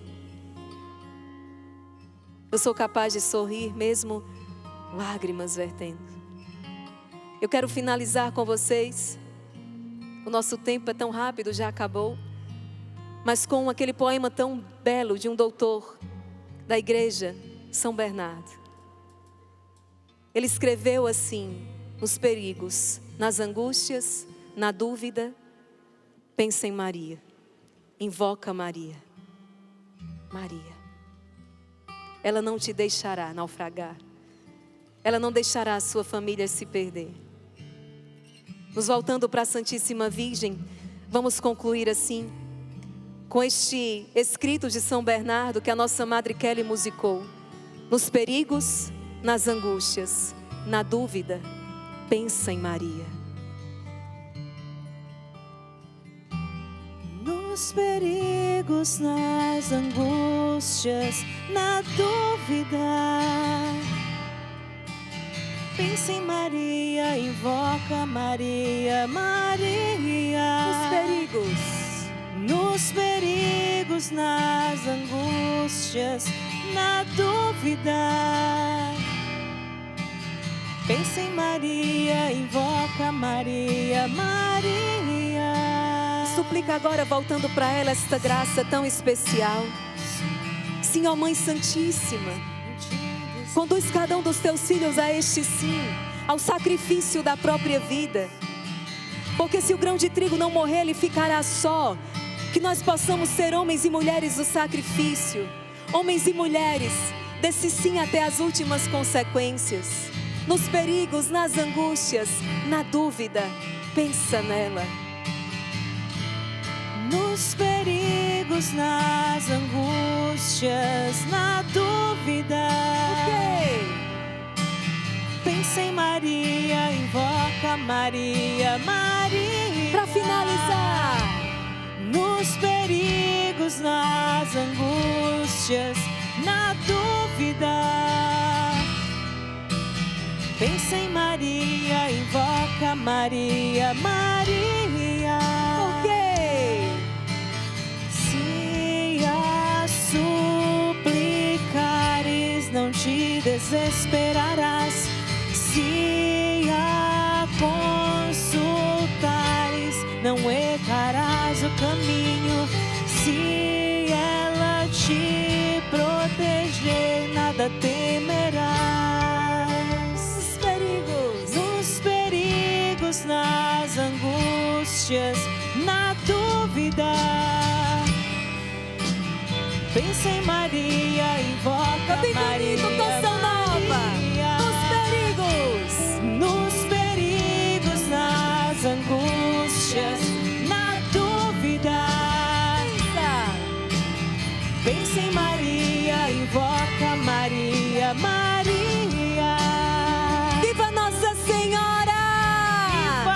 Eu sou capaz de sorrir mesmo lágrimas vertendo. Eu quero finalizar com vocês. O nosso tempo é tão rápido, já acabou. Mas com aquele poema tão belo de um doutor da igreja, São Bernardo. Ele escreveu assim: nos perigos, nas angústias, na dúvida, pensa em Maria. Invoca Maria. Maria. Ela não te deixará naufragar. Ela não deixará a sua família se perder. Nos voltando para a Santíssima Virgem, vamos concluir assim, com este escrito de São Bernardo que a nossa Madre Kelly musicou. Nos perigos, nas angústias, na dúvida, pensa em Maria. Nos perigos, nas angústias, na dúvida, pensa em Maria, invoca Maria, Maria. Nos perigos, nas angústias, na dúvida, pensa em Maria, invoca Maria, Maria. Suplica agora, voltando para ela, esta graça tão especial. Sim, ó Mãe Santíssima, conduz cada um dos teus filhos a este sim, ao sacrifício da própria vida. Porque se o grão de trigo não morrer, ele ficará só. Que nós possamos ser homens e mulheres do sacrifício. Homens e mulheres desse sim até as últimas consequências. Nos perigos, nas angústias, na dúvida, pensa nela. Nos perigos, nas angústias, na dúvida, pensa em Maria, invoca Maria, Maria. Para finalizar, nos perigos, nas angústias, na dúvida, pensa em Maria, invoca Maria, Maria. Por quê? Se a suplicares, não te desesperarás. Se a consultares, não errarás o caminho. Se ela te proteger, nada temerás. Nos perigos, nas angústias, na dúvida, pensa em Maria, invoca Maria, canção nova. nos perigos, nas angústias, na dúvida, pensa em Maria, invoca Maria, Maria. Viva Nossa Senhora! Viva!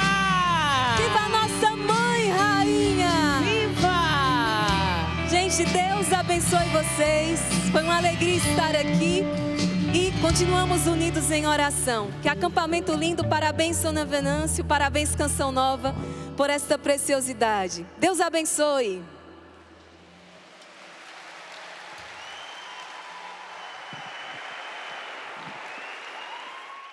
Viva Nossa Mãe Rainha! Viva! Gente, Deus abençoe vocês. Foi uma alegria estar aqui. E continuamos unidos em oração. Que acampamento lindo, parabéns Sona Venâncio, parabéns Canção Nova por esta preciosidade. Deus abençoe.